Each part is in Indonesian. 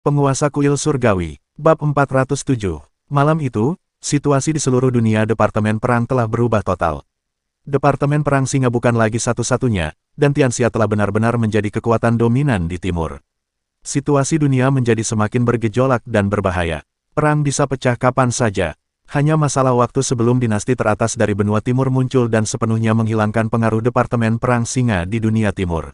Penguasa Kuil Surgawi, Bab 407. Malam itu, situasi di seluruh dunia Departemen Perang telah berubah total. Departemen Perang Singa bukan lagi satu-satunya, dan Tianxia telah benar-benar menjadi kekuatan dominan di timur. Situasi dunia menjadi semakin bergejolak dan berbahaya. Perang bisa pecah kapan saja. Hanya masalah waktu sebelum dinasti teratas dari benua timur muncul dan sepenuhnya menghilangkan pengaruh Departemen Perang Singa di dunia timur.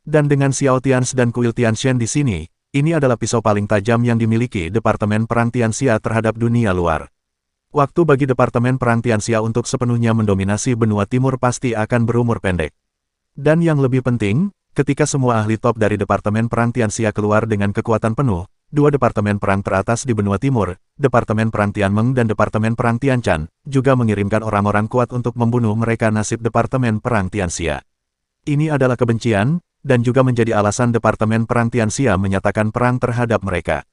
Dan dengan Xiao Tianz dan Kuil Tianshen di sini, ini adalah pisau paling tajam yang dimiliki Departemen Perang Tianxia terhadap dunia luar. Waktu bagi Departemen Perang Tianxia untuk sepenuhnya mendominasi benua timur pasti akan berumur pendek. Dan yang lebih penting, ketika semua ahli top dari Departemen Perang Tianxia keluar dengan kekuatan penuh, dua Departemen Perang teratas di benua timur, Departemen Perang Tianmeng dan Departemen Perang Tianchan, juga mengirimkan orang-orang kuat untuk membunuh mereka nasib Departemen Perang Tianxia. Ini adalah kebencian, dan juga menjadi alasan Departemen Perang Tianxia menyatakan perang terhadap mereka.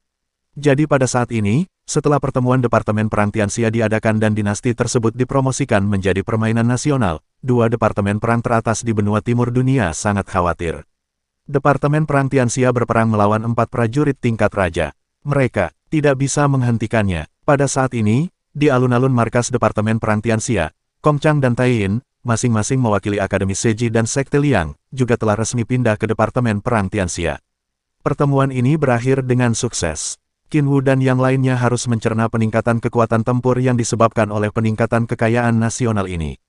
Jadi pada saat ini, setelah pertemuan Departemen Perang Tianxia diadakan dan dinasti tersebut dipromosikan menjadi permainan nasional, dua Departemen Perang teratas di benua timur dunia sangat khawatir. Departemen Perang Tianxia berperang melawan 4 prajurit tingkat raja. Mereka tidak bisa menghentikannya. Pada saat ini, di alun-alun markas Departemen Perang Tianxia, Kong Chang dan Tai Yin, masing-masing mewakili Akademi Seji dan Sekte Liang, juga telah resmi pindah ke Departemen Perang Tianxia. Pertemuan ini berakhir dengan sukses. Qin Wu dan yang lainnya harus mencerna peningkatan kekuatan tempur yang disebabkan oleh peningkatan kekayaan nasional ini.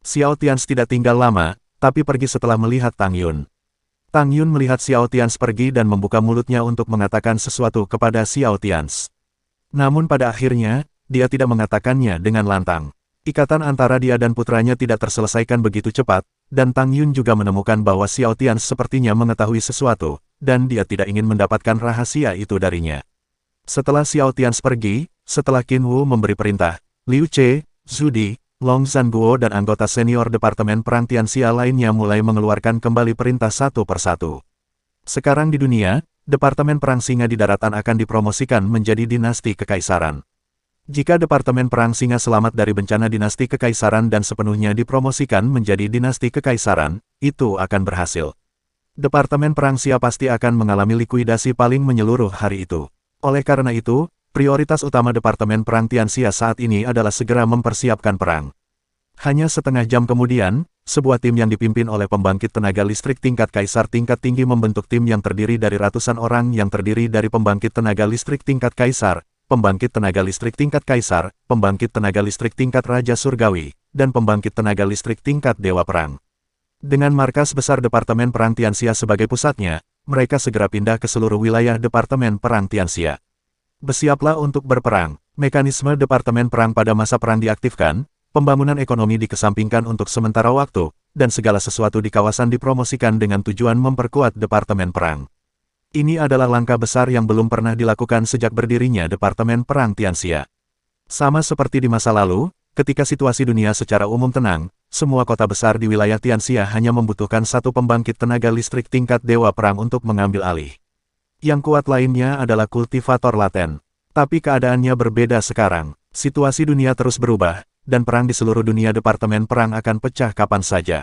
Xiao Tianz tidak tinggal lama, tapi pergi setelah melihat Tang Yun. Tang Yun melihat Xiao Tianz pergi dan membuka mulutnya untuk mengatakan sesuatu kepada Xiao Tianz. Namun pada akhirnya, dia tidak mengatakannya dengan lantang. Ikatan antara dia dan putranya tidak terselesaikan begitu cepat, dan Tang Yun juga menemukan bahwa Xiao Tianz sepertinya mengetahui sesuatu, dan dia tidak ingin mendapatkan rahasia itu darinya. Setelah Xiao Tianz pergi, setelah Qin Wu memberi perintah, Liu Che, Zhu Di, Long Zhanguo dan anggota senior Departemen Perang Tianxia lainnya mulai mengeluarkan kembali perintah satu persatu. Sekarang di dunia, Departemen Perang Singa di daratan akan dipromosikan menjadi dinasti kekaisaran. Jika Departemen Perang Singa selamat dari bencana dinasti kekaisaran dan sepenuhnya dipromosikan menjadi dinasti kekaisaran, itu akan berhasil. Departemen Perang Xia pasti akan mengalami likuidasi paling menyeluruh hari itu. Oleh karena itu, prioritas utama Departemen Perang Tianxia saat ini adalah segera mempersiapkan perang. Hanya setengah jam kemudian, sebuah tim yang dipimpin oleh pembangkit tenaga listrik tingkat kaisar tingkat tinggi membentuk tim yang terdiri dari ratusan orang yang terdiri dari pembangkit tenaga listrik tingkat kaisar, pembangkit tenaga listrik tingkat kaisar, pembangkit tenaga listrik tingkat raja surgawi, dan pembangkit tenaga listrik tingkat dewa perang. Dengan markas besar Departemen Perang Tianxia sebagai pusatnya, mereka segera pindah ke seluruh wilayah Departemen Perang Tianxia. Bersiaplah untuk berperang. Mekanisme Departemen Perang pada masa perang diaktifkan, pembangunan ekonomi dikesampingkan untuk sementara waktu, dan segala sesuatu di kawasan dipromosikan dengan tujuan memperkuat Departemen Perang. Ini adalah langkah besar yang belum pernah dilakukan sejak berdirinya Departemen Perang Tianxia. Sama seperti di masa lalu, ketika situasi dunia secara umum tenang, semua kota besar di wilayah Tianxia hanya membutuhkan satu pembangkit tenaga listrik tingkat dewa perang untuk mengambil alih. Yang kuat lainnya adalah kultivator laten. Tapi keadaannya berbeda sekarang. Situasi dunia terus berubah, dan perang di seluruh dunia Departemen Perang akan pecah kapan saja.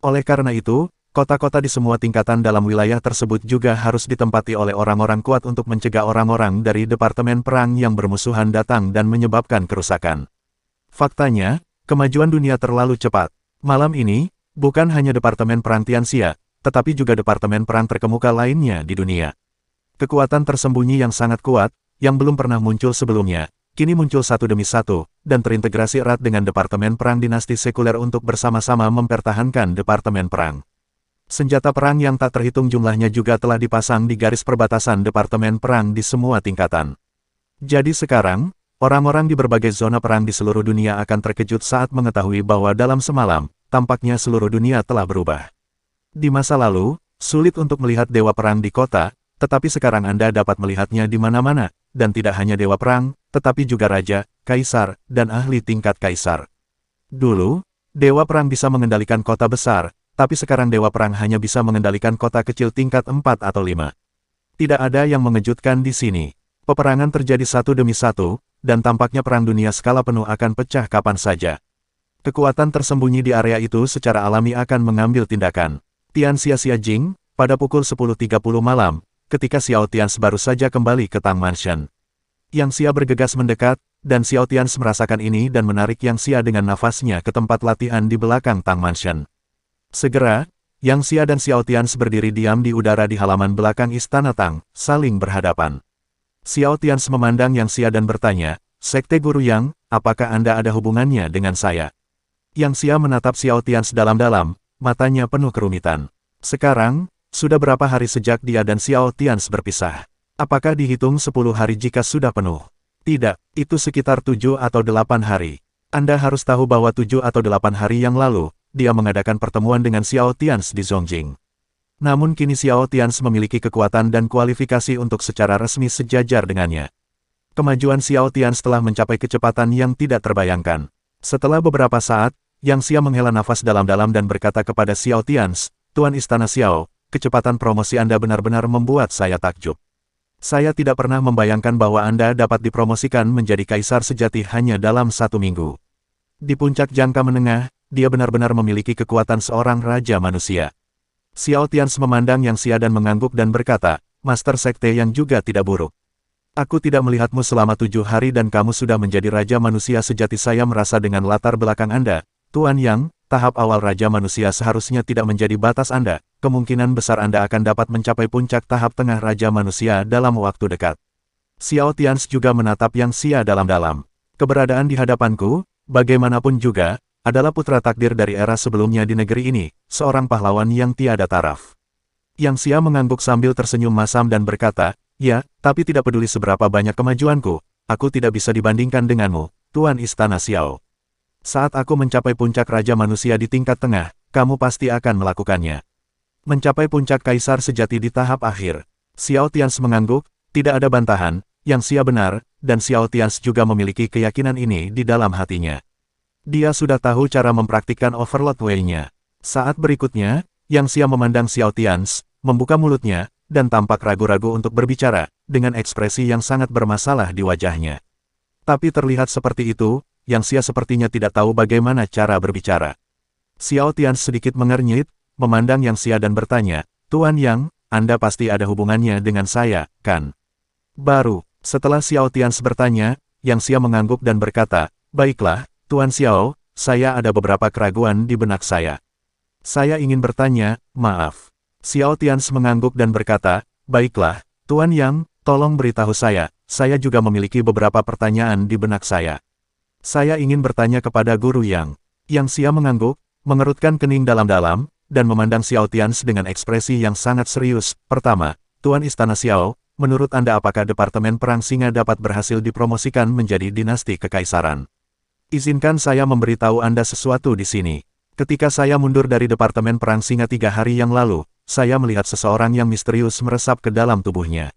Oleh karena itu, kota-kota di semua tingkatan dalam wilayah tersebut juga harus ditempati oleh orang-orang kuat untuk mencegah orang-orang dari Departemen Perang yang bermusuhan datang dan menyebabkan kerusakan. Faktanya, kemajuan dunia terlalu cepat. Malam ini, bukan hanya Departemen Perang Tianxia, tetapi juga Departemen Perang terkemuka lainnya di dunia. Kekuatan tersembunyi yang sangat kuat, yang belum pernah muncul sebelumnya, kini muncul satu demi satu, dan terintegrasi erat dengan Departemen Perang dinasti sekuler untuk bersama-sama mempertahankan Departemen Perang. Senjata perang yang tak terhitung jumlahnya juga telah dipasang di garis perbatasan Departemen Perang di semua tingkatan. Jadi sekarang, orang-orang di berbagai zona perang di seluruh dunia akan terkejut saat mengetahui bahwa dalam semalam, tampaknya seluruh dunia telah berubah. Di masa lalu, sulit untuk melihat dewa perang di kota, tetapi sekarang Anda dapat melihatnya di mana-mana, dan tidak hanya dewa perang, tetapi juga raja, kaisar, dan ahli tingkat kaisar. Dulu, dewa perang bisa mengendalikan kota besar, tapi sekarang dewa perang hanya bisa mengendalikan kota kecil tingkat 4 atau 5. Tidak ada yang mengejutkan di sini. Peperangan terjadi satu demi satu, dan tampaknya perang dunia skala penuh akan pecah kapan saja. Kekuatan tersembunyi di area itu secara alami akan mengambil tindakan. Tianxia Jing, pada pukul 10.30 malam, ketika Xiao Tians baru saja kembali ke Tang Mansion. Yang Xia bergegas mendekat, dan Xiao Tians merasakan ini dan menarik Yang Xia dengan nafasnya ke tempat latihan di belakang Tang Mansion. Segera, Yang Xia dan Xiao Tians berdiri diam di udara di halaman belakang Istana Tang, saling berhadapan. Xiao Tians memandang Yang Xia dan bertanya, "Sekte Guru Yang, apakah Anda ada hubungannya dengan saya?" Yang Xia menatap Xiao Tians dalam-dalam, matanya penuh kerumitan. Sekarang, sudah berapa hari sejak dia dan Xiao Tians berpisah? Apakah dihitung 10 hari jika sudah penuh? Tidak, itu sekitar 7 atau 8 hari. Anda harus tahu bahwa 7 atau 8 hari yang lalu, dia mengadakan pertemuan dengan Xiao Tians di Zongjing. Namun kini Xiao Tians memiliki kekuatan dan kualifikasi untuk secara resmi sejajar dengannya. Kemajuan Xiao Tians telah mencapai kecepatan yang tidak terbayangkan. Setelah beberapa saat, Yang Xia menghela nafas dalam-dalam dan berkata kepada Xiao Tians, "Tuan Istana Xiao, kecepatan promosi Anda benar-benar membuat saya takjub. Saya tidak pernah membayangkan bahwa Anda dapat dipromosikan menjadi kaisar sejati hanya dalam 1 minggu. Di puncak jangka menengah, dia benar-benar memiliki kekuatan seorang raja manusia." Xiao Tians memandang Yang Xia dan mengangguk dan berkata, "Master Sekte yang juga tidak buruk. Aku tidak melihatmu selama 7 hari dan kamu sudah menjadi raja manusia sejati. Saya merasa dengan latar belakang Anda, Tuan Yang, tahap awal raja manusia seharusnya tidak menjadi batas Anda. Kemungkinan besar Anda akan dapat mencapai puncak tahap tengah raja manusia dalam waktu dekat." Xiao Tians juga menatap Yang Xia dalam-dalam. "Keberadaan di hadapanku, bagaimanapun juga, adalah putra takdir dari era sebelumnya di negeri ini, seorang pahlawan yang tiada taraf." Yang Xia mengangguk sambil tersenyum masam dan berkata, "Ya, tapi tidak peduli seberapa banyak kemajuanku, aku tidak bisa dibandingkan denganmu, Tuan Istana Xiao. Saat aku mencapai puncak raja manusia di tingkat tengah, kamu pasti akan melakukannya. Mencapai puncak kaisar sejati di tahap akhir." Xiao Tians mengangguk, tidak ada bantahan, Yang Xia benar, dan Xiao Tians juga memiliki keyakinan ini di dalam hatinya. Dia sudah tahu cara mempraktikkan Overlord Way-nya. Saat berikutnya, Yang Xia memandang Xiao Tians, membuka mulutnya, dan tampak ragu-ragu untuk berbicara, dengan ekspresi yang sangat bermasalah di wajahnya. Tapi terlihat seperti itu, Yang Xia sepertinya tidak tahu bagaimana cara berbicara. Xiao Tians sedikit mengernyit, memandang Yang Xia dan bertanya, "Tuan Yang, Anda pasti ada hubungannya dengan saya, kan?" Baru, setelah Xiao Tians bertanya, Yang Xia mengangguk dan berkata, "Baiklah, Tuan Xiao, saya ada beberapa keraguan di benak saya. Saya ingin bertanya, maaf." Xiao Tians mengangguk dan berkata, "Baiklah, Tuan Yang, tolong beritahu saya juga memiliki beberapa pertanyaan di benak saya. Saya ingin bertanya kepada Guru Yang." Yang Xia mengangguk, mengerutkan kening dalam-dalam, dan memandang Xiao Tians dengan ekspresi yang sangat serius. "Pertama, Tuan Istana Xiao, menurut Anda apakah Departemen Perang Singa dapat berhasil dipromosikan menjadi dinasti kekaisaran? Izinkan saya memberitahu Anda sesuatu di sini. Ketika saya mundur dari Departemen Perang Singa 3 hari yang lalu, saya melihat seseorang yang misterius meresap ke dalam tubuhnya.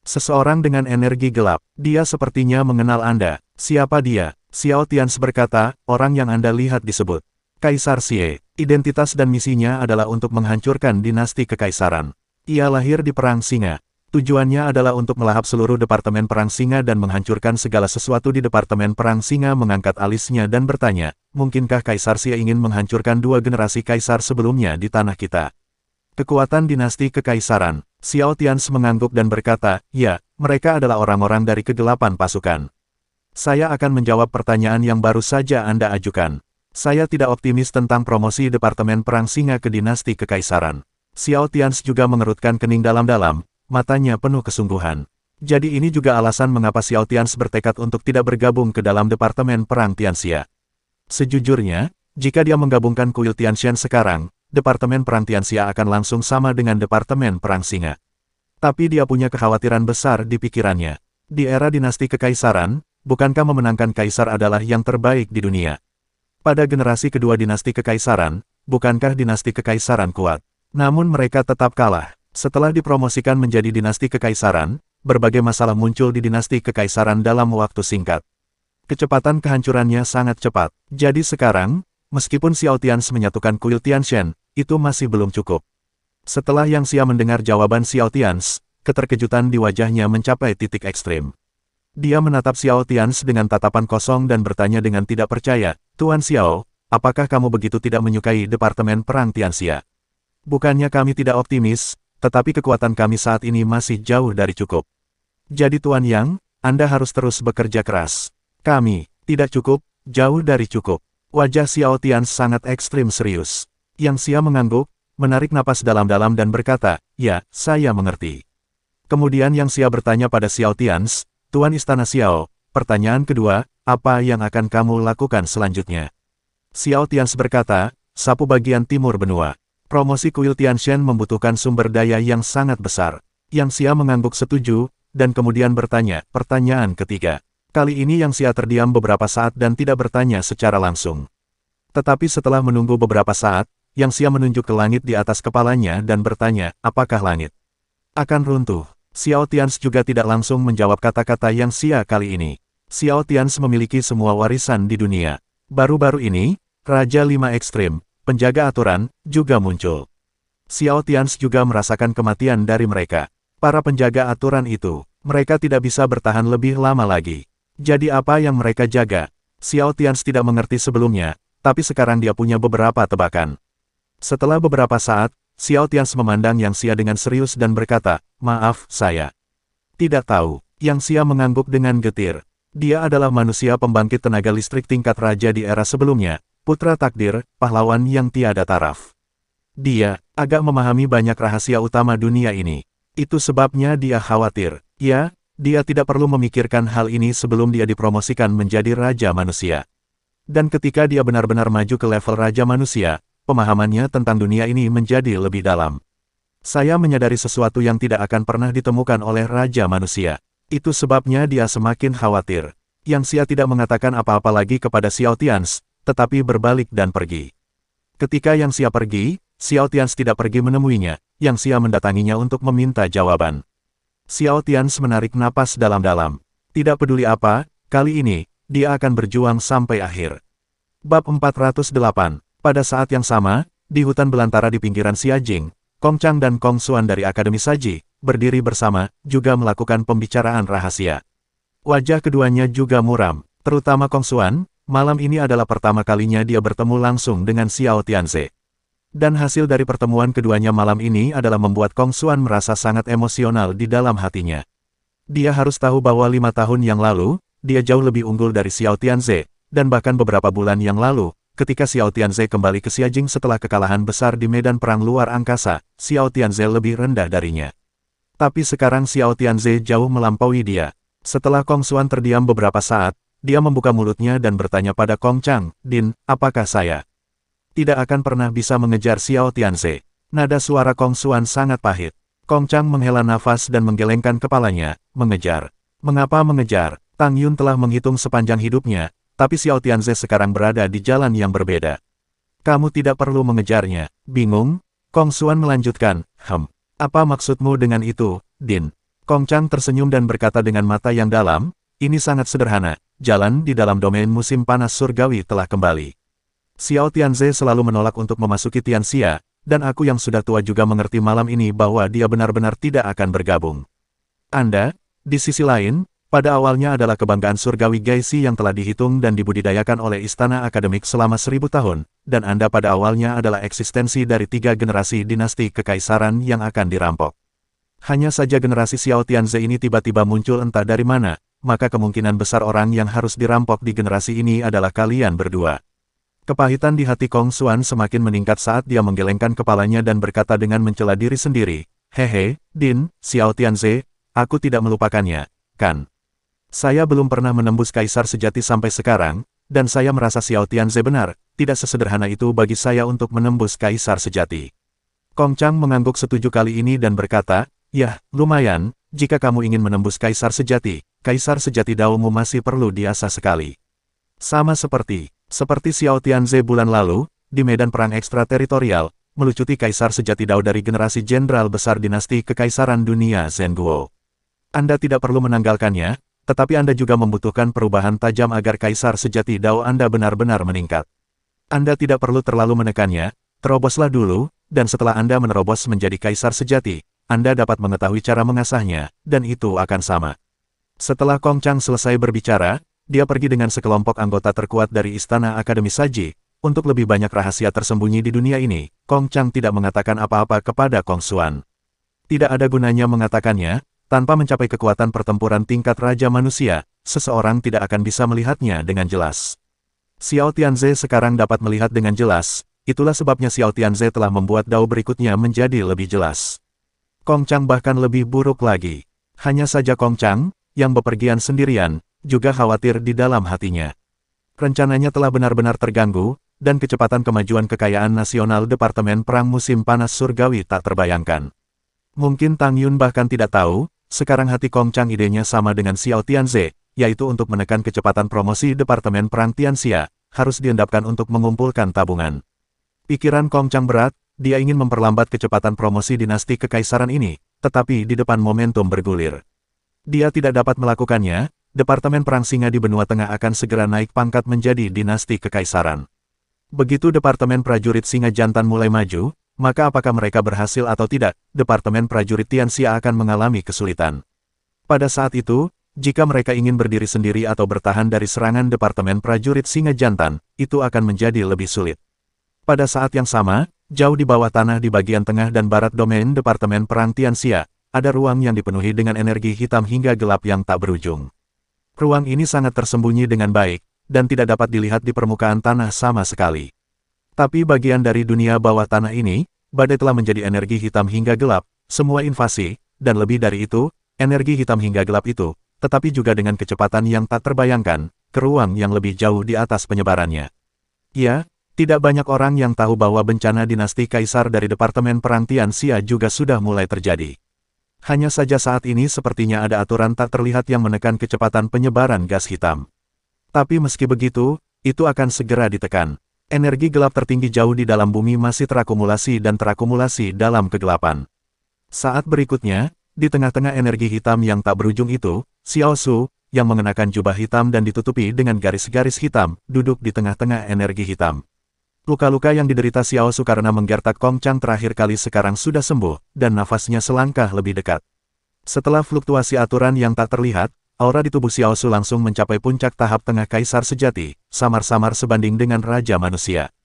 Seseorang dengan energi gelap. Dia sepertinya mengenal Anda. Siapa dia?" Xiao Tians berkata, "Orang yang Anda lihat disebut Kaisar Xie. Identitas dan misinya adalah untuk menghancurkan dinasti kekaisaran. Ia lahir di Perang Singa. Tujuannya adalah untuk melahap seluruh Departemen Perang Singa dan menghancurkan segala sesuatu di Departemen Perang Singa." Mengangkat alisnya dan bertanya, "Mungkinkah Kaisar Xie ingin menghancurkan 2 generasi kaisar sebelumnya di tanah kita?" Kekuatan dinasti kekaisaran. Xiao Tians mengangguk dan berkata, "Ya, mereka adalah orang-orang dari kegelapan pasukan. Saya akan menjawab pertanyaan yang baru saja Anda ajukan. Saya tidak optimis tentang promosi Departemen Perang Singa ke dinasti kekaisaran." Xiao Tians juga mengerutkan kening dalam-dalam, matanya penuh kesungguhan. Jadi ini juga alasan mengapa Xiao Tians bertekad untuk tidak bergabung ke dalam Departemen Perang Tianxia. Sejujurnya, jika dia menggabungkan kuil Tianxian sekarang, Departemen Perang Tianxia akan langsung sama dengan Departemen Perang Singa. Tapi dia punya kekhawatiran besar di pikirannya. Di era dinasti kekaisaran, bukankah memenangkan kaisar adalah yang terbaik di dunia? Pada generasi kedua dinasti kekaisaran, bukankah dinasti kekaisaran kuat? Namun mereka tetap kalah. Setelah dipromosikan menjadi dinasti kekaisaran, berbagai masalah muncul di dinasti kekaisaran dalam waktu singkat. Kecepatan kehancurannya sangat cepat. Jadi sekarang, meskipun Xiao Tians menyatukan kuil Tianxian, itu masih belum cukup. Setelah Yang Xia mendengar jawaban Xiao Tians, keterkejutan di wajahnya mencapai titik ekstrim. Dia menatap Xiao Tians dengan tatapan kosong dan bertanya dengan tidak percaya, "Tuan Xiao, apakah kamu begitu tidak menyukai Departemen Perang Tianxia? Bukannya kami tidak optimis, tetapi kekuatan kami saat ini masih jauh dari cukup. Jadi Tuan Yang, Anda harus terus bekerja keras. Kami, tidak cukup, jauh dari cukup. Wajah Xiao Tian sangat ekstrim serius. Yang Xia mengangguk, menarik napas dalam-dalam dan berkata, ya, saya mengerti. Kemudian Yang Xia bertanya pada Xiao Tian, Tuan Istana Xiao, pertanyaan kedua, apa yang akan kamu lakukan selanjutnya? Xiao Tian berkata, sapu bagian timur benua. Promosi kuil Tianshan membutuhkan sumber daya yang sangat besar. Yang Xia mengangguk setuju, dan kemudian bertanya, pertanyaan ketiga. Kali ini Yang Xia terdiam beberapa saat dan tidak bertanya secara langsung. Tetapi setelah menunggu beberapa saat, Yang Xia menunjuk ke langit di atas kepalanya dan bertanya, apakah langit akan runtuh? Xiao Tians juga tidak langsung menjawab kata-kata Yang Xia kali ini. Xiao Tians memiliki semua warisan di dunia. Baru-baru ini, Raja 5 Ekstrim, penjaga aturan, juga muncul. Xiao Tians juga merasakan kematian dari mereka. Para penjaga aturan itu, mereka tidak bisa bertahan lebih lama lagi. Jadi apa yang mereka jaga? Xiao Tians tidak mengerti sebelumnya, tapi sekarang dia punya beberapa tebakan. Setelah beberapa saat, Xiao Tians memandang Yang Xia dengan serius dan berkata, maaf, saya tidak tahu. Yang Xia mengangguk dengan getir. Dia adalah manusia pembangkit tenaga listrik tingkat raja di era sebelumnya, putra takdir, pahlawan yang tiada taraf. Dia agak memahami banyak rahasia utama dunia ini. Itu sebabnya dia khawatir. Ya, dia tidak perlu memikirkan hal ini sebelum dia dipromosikan menjadi raja manusia. Dan ketika dia benar-benar maju ke level raja manusia, pemahamannya tentang dunia ini menjadi lebih dalam. Saya menyadari sesuatu yang tidak akan pernah ditemukan oleh raja manusia. Itu sebabnya dia semakin khawatir. Yang Xia tidak mengatakan apa-apa lagi kepada Xiao Tians, tetapi berbalik dan pergi. Ketika Yang Xia pergi, Xiao Tians tidak pergi menemuinya, Yang Xia mendatanginya untuk meminta jawaban. Xiao Tians menarik napas dalam-dalam. Tidak peduli apa, kali ini, dia akan berjuang sampai akhir. Bab 408. Pada saat yang sama, di hutan belantara di pinggiran Xiajing, Kong Chang dan Kong Xuan dari Akademi Saji, berdiri bersama, juga melakukan pembicaraan rahasia. Wajah keduanya juga muram, terutama Kong Xuan. Malam ini adalah pertama kalinya dia bertemu langsung dengan Xiao Tianze. Dan hasil dari pertemuan keduanya malam ini adalah membuat Kong Xuan merasa sangat emosional di dalam hatinya. Dia harus tahu bahwa 5 tahun yang lalu, dia jauh lebih unggul dari Xiao Tianze, dan bahkan beberapa bulan yang lalu, ketika Xiao Tianze kembali ke Xiajing setelah kekalahan besar di medan perang luar angkasa, Xiao Tianze lebih rendah darinya. Tapi sekarang Xiao Tianze jauh melampaui dia. Setelah Kong Xuan terdiam beberapa saat, dia membuka mulutnya dan bertanya pada Kong Chang, Din, apakah saya tidak akan pernah bisa mengejar Xiao Tianze? Nada suara Kong Xuan sangat pahit. Kong Chang menghela nafas dan menggelengkan kepalanya, mengejar. Mengapa mengejar? Tang Yun telah menghitung sepanjang hidupnya, tapi Xiao Tianze sekarang berada di jalan yang berbeda. Kamu tidak perlu mengejarnya. Bingung? Kong Xuan melanjutkan, apa maksudmu dengan itu, Din? Kong Chang tersenyum dan berkata dengan mata yang dalam, ini sangat sederhana. Jalan di dalam domain musim panas surgawi telah kembali. Xiao Tianze selalu menolak untuk memasuki Tianxia, dan aku yang sudah tua juga mengerti malam ini bahwa dia benar-benar tidak akan bergabung. Anda, di sisi lain, pada awalnya adalah kebanggaan surgawi Gaisi yang telah dihitung dan dibudidayakan oleh istana akademik selama 1000 tahun, dan Anda pada awalnya adalah eksistensi dari 3 generasi dinasti kekaisaran yang akan dirampok. Hanya saja generasi Xiao Tianze ini tiba-tiba muncul entah dari mana, maka kemungkinan besar orang yang harus dirampok di generasi ini adalah kalian berdua. Kepahitan di hati Kong Xuan semakin meningkat saat dia menggelengkan kepalanya dan berkata dengan mencela diri sendiri, hehe, Din, Xiao Tianze, aku tidak melupakannya, kan? Saya belum pernah menembus kaisar sejati sampai sekarang, dan saya merasa Xiao Tianze benar, tidak sesederhana itu bagi saya untuk menembus kaisar sejati. Kong Chang mengangguk setuju kali ini dan berkata, yah, lumayan, jika kamu ingin menembus kaisar sejati Daomu masih perlu diasah sekali. Sama seperti Xiao Tianze bulan lalu, di medan perang ekstrateritorial, melucuti kaisar sejati Dao dari generasi jenderal besar dinasti kekaisaran dunia Zhenguo. Anda tidak perlu menanggalkannya, tetapi Anda juga membutuhkan perubahan tajam agar kaisar sejati Dao Anda benar-benar meningkat. Anda tidak perlu terlalu menekannya, teroboslah dulu, dan setelah Anda menerobos menjadi kaisar sejati, Anda dapat mengetahui cara mengasahnya, dan itu akan sama. Setelah Kong Chang selesai berbicara, dia pergi dengan sekelompok anggota terkuat dari Istana Akademi Saji. Untuk lebih banyak rahasia tersembunyi di dunia ini, Kong Chang tidak mengatakan apa-apa kepada Kong Xuan. Tidak ada gunanya mengatakannya, tanpa mencapai kekuatan pertempuran tingkat Raja Manusia, seseorang tidak akan bisa melihatnya dengan jelas. Xiao Tianze sekarang dapat melihat dengan jelas, itulah sebabnya Xiao Tianze telah membuat dao berikutnya menjadi lebih jelas. Kong Chang bahkan lebih buruk lagi. Hanya saja Kong Chang, yang bepergian sendirian, juga khawatir di dalam hatinya. Rencananya telah benar-benar terganggu, dan kecepatan kemajuan kekayaan nasional Departemen Perang Musim Panas Surgawi tak terbayangkan. Mungkin Tang Yun bahkan tidak tahu, sekarang hati Kong Chang idenya sama dengan Xiao Tianze, yaitu untuk menekan kecepatan promosi Departemen Perang Tianxia, harus diendapkan untuk mengumpulkan tabungan. Pikiran Kong Chang berat, dia ingin memperlambat kecepatan promosi dinasti kekaisaran ini, tetapi di depan momentum bergulir. Dia tidak dapat melakukannya, Departemen Perang Singa di benua tengah akan segera naik pangkat menjadi dinasti kekaisaran. Begitu Departemen Prajurit Singa Jantan mulai maju, maka apakah mereka berhasil atau tidak, Departemen Prajurit Tianxia akan mengalami kesulitan. Pada saat itu, jika mereka ingin berdiri sendiri atau bertahan dari serangan Departemen Prajurit Singa Jantan, itu akan menjadi lebih sulit. Pada saat yang sama, jauh di bawah tanah di bagian tengah dan barat domain Departemen Perang Tianxia, ada ruang yang dipenuhi dengan energi hitam hingga gelap yang tak berujung. Ruang ini sangat tersembunyi dengan baik, dan tidak dapat dilihat di permukaan tanah sama sekali. Tapi bagian dari dunia bawah tanah ini, badai telah menjadi energi hitam hingga gelap, semua invasi, dan lebih dari itu, energi hitam hingga gelap itu, tetapi juga dengan kecepatan yang tak terbayangkan, ke ruang yang lebih jauh di atas penyebarannya. Ya, tidak banyak orang yang tahu bahwa bencana dinasti kaisar dari Departemen Perang Tianxia juga sudah mulai terjadi. Hanya saja saat ini sepertinya ada aturan tak terlihat yang menekan kecepatan penyebaran gas hitam. Tapi meski begitu, itu akan segera ditekan. Energi gelap tertinggi jauh di dalam bumi masih terakumulasi dan terakumulasi dalam kegelapan. Saat berikutnya, di tengah-tengah energi hitam yang tak berujung itu, Xiao Su, yang mengenakan jubah hitam dan ditutupi dengan garis-garis hitam, duduk di tengah-tengah energi hitam. Luka-luka yang diderita Xiao Su karena menggertak Kong Chang terakhir kali sekarang sudah sembuh, dan nafasnya selangkah lebih dekat. Setelah fluktuasi aturan yang tak terlihat, aura di tubuh Xiao Su langsung mencapai puncak tahap tengah kaisar sejati, samar-samar sebanding dengan Raja Manusia.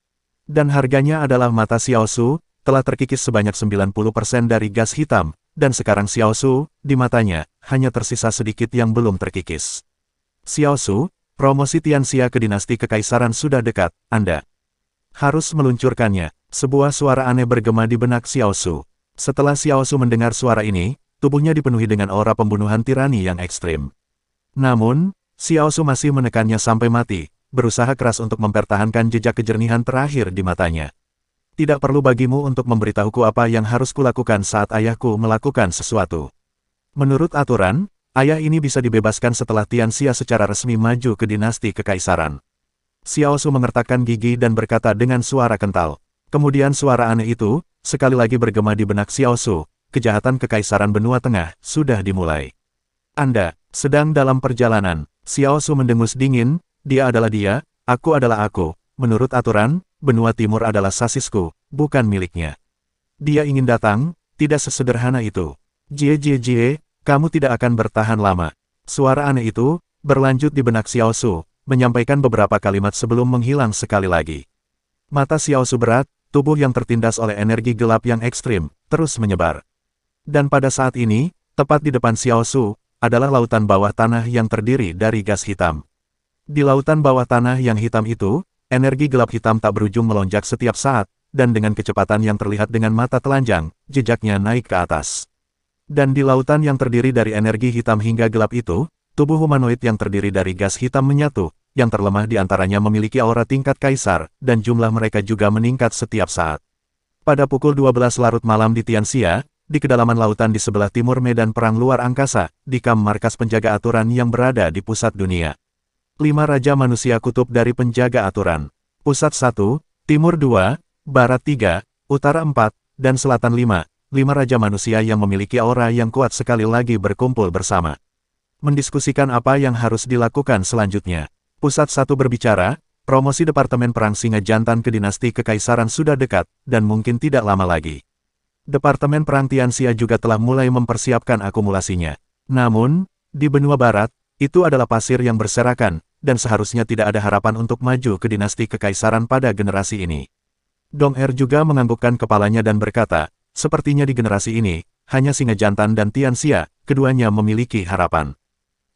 Dan harganya adalah mata Xiao Su, telah terkikis sebanyak 90% dari gas hitam, dan sekarang Xiao Su, di matanya, hanya tersisa sedikit yang belum terkikis. Xiao Su, promosi Tianxia ke dinasti kekaisaran sudah dekat, Anda harus meluncurkannya. Sebuah suara aneh bergema di benak Xiao Su. Setelah Xiao Su mendengar suara ini, tubuhnya dipenuhi dengan aura pembunuhan tirani yang ekstrim. Namun, Xiao Su masih menekannya sampai mati, berusaha keras untuk mempertahankan jejak kejernihan terakhir di matanya. Tidak perlu bagimu untuk memberitahuku apa yang harus kulakukan saat ayahku melakukan sesuatu. Menurut aturan, ayah ini bisa dibebaskan setelah Tianxia secara resmi maju ke dinasti kekaisaran. Xiao Su mengertakkan gigi dan berkata dengan suara kental. Kemudian suara aneh itu, sekali lagi bergema di benak Xiao Su, kejahatan kekaisaran benua tengah, sudah dimulai. Anda sedang dalam perjalanan. Xiao Su mendengus dingin, dia adalah dia, aku adalah aku. Menurut aturan, benua timur adalah sasisku, bukan miliknya. Dia ingin datang, tidak sesederhana itu. Jie, kamu tidak akan bertahan lama. Suara aneh itu, berlanjut di benak Xiao Su, menyampaikan beberapa kalimat sebelum menghilang sekali lagi. Mata Xiao Su berat, tubuh yang tertindas oleh energi gelap yang ekstrim, terus menyebar. Dan pada saat ini, tepat di depan Xiao Su, adalah lautan bawah tanah yang terdiri dari gas hitam. Di lautan bawah tanah yang hitam itu, energi gelap hitam tak berujung melonjak setiap saat, dan dengan kecepatan yang terlihat dengan mata telanjang, jejaknya naik ke atas. Dan di lautan yang terdiri dari energi hitam hingga gelap itu, tubuh humanoid yang terdiri dari gas hitam menyatu, yang terlemah di antaranya memiliki aura tingkat kaisar, dan jumlah mereka juga meningkat setiap saat. Pada pukul 12 larut malam di Tianxia, di kedalaman lautan di sebelah timur medan perang luar angkasa, di kamp markas penjaga aturan yang berada di pusat dunia. 5 Raja Manusia Kutub dari penjaga aturan. Pusat 1, Timur 2, Barat 3, Utara 4, dan Selatan 5. 5 Raja Manusia yang memiliki aura yang kuat sekali lagi berkumpul bersama. Mendiskusikan apa yang harus dilakukan selanjutnya. Pusat 1 berbicara, promosi Departemen Perang Singa Jantan ke dinasti kekaisaran sudah dekat, dan mungkin tidak lama lagi. Departemen Perang Tianxia juga telah mulai mempersiapkan akumulasinya. Namun, di benua barat, itu adalah pasir yang berserakan, dan seharusnya tidak ada harapan untuk maju ke dinasti kekaisaran pada generasi ini. Dong Er juga menganggukkan kepalanya dan berkata, sepertinya di generasi ini, hanya Singa Jantan dan Tianxia, keduanya memiliki harapan.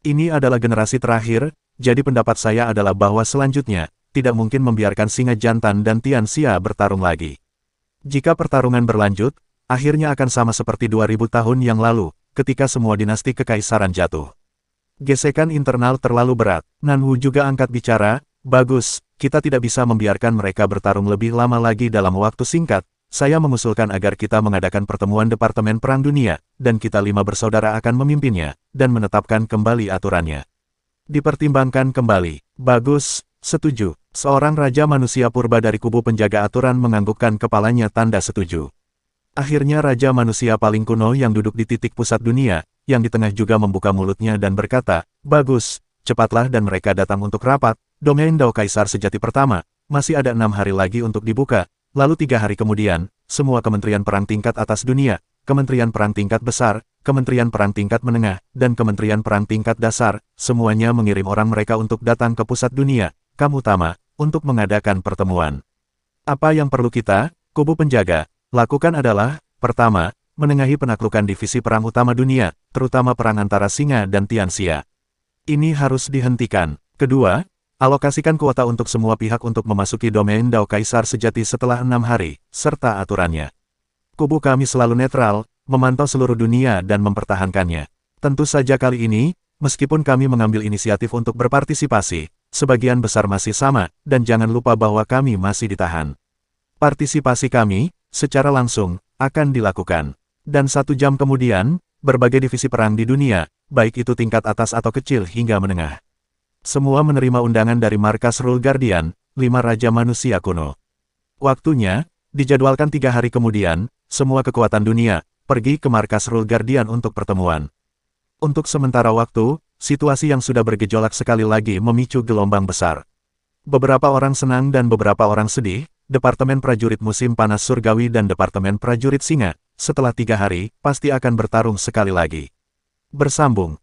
Ini adalah generasi terakhir, jadi pendapat saya adalah bahwa selanjutnya, tidak mungkin membiarkan Singa Jantan dan Tianxia bertarung lagi. Jika pertarungan berlanjut, akhirnya akan sama seperti 2000 tahun yang lalu, ketika semua dinasti kekaisaran jatuh. Gesekan internal terlalu berat. Nanwu juga angkat bicara, bagus, kita tidak bisa membiarkan mereka bertarung lebih lama lagi dalam waktu singkat. Saya mengusulkan agar kita mengadakan pertemuan Departemen Perang Dunia, dan kita 5 bersaudara akan memimpinnya, dan menetapkan kembali aturannya. Dipertimbangkan kembali. Bagus, setuju. Seorang Raja Manusia Purba dari kubu penjaga aturan menganggukkan kepalanya tanda setuju. Akhirnya Raja Manusia paling kuno yang duduk di titik pusat dunia, yang di tengah juga membuka mulutnya dan berkata, bagus, cepatlah dan mereka datang untuk rapat, domain Dao Kaisar sejati pertama, masih ada 6 hari lagi untuk dibuka. Lalu 3 hari kemudian, semua kementerian perang tingkat atas dunia, kementerian perang tingkat besar, kementerian perang tingkat menengah, dan kementerian perang tingkat dasar, semuanya mengirim orang mereka untuk datang ke pusat dunia, Kamp Utama, untuk mengadakan pertemuan. Apa yang perlu kita, kubu penjaga, lakukan adalah, pertama, menengahi penaklukan divisi perang utama dunia, terutama perang antara Singa dan Tianxia. Ini harus dihentikan. Kedua, alokasikan kuota untuk semua pihak untuk memasuki domain Dao Kaisar sejati setelah 6 hari, serta aturannya. Kubu kami selalu netral, memantau seluruh dunia dan mempertahankannya. Tentu saja kali ini, meskipun kami mengambil inisiatif untuk berpartisipasi, sebagian besar masih sama, dan jangan lupa bahwa kami masih ditahan. Partisipasi kami, secara langsung, akan dilakukan. Dan 1 jam kemudian, berbagai divisi perang di dunia, baik itu tingkat atas atau kecil hingga menengah. Semua menerima undangan dari markas Rule Guardian, 5 Raja Manusia Kuno. Waktunya, dijadwalkan 3 hari kemudian, semua kekuatan dunia, pergi ke markas Rule Guardian untuk pertemuan. Untuk sementara waktu, situasi yang sudah bergejolak sekali lagi memicu gelombang besar. Beberapa orang senang dan beberapa orang sedih, Departemen Prajurit Musim Panas Surgawi dan Departemen Prajurit Singa, setelah 3 hari, pasti akan bertarung sekali lagi. Bersambung.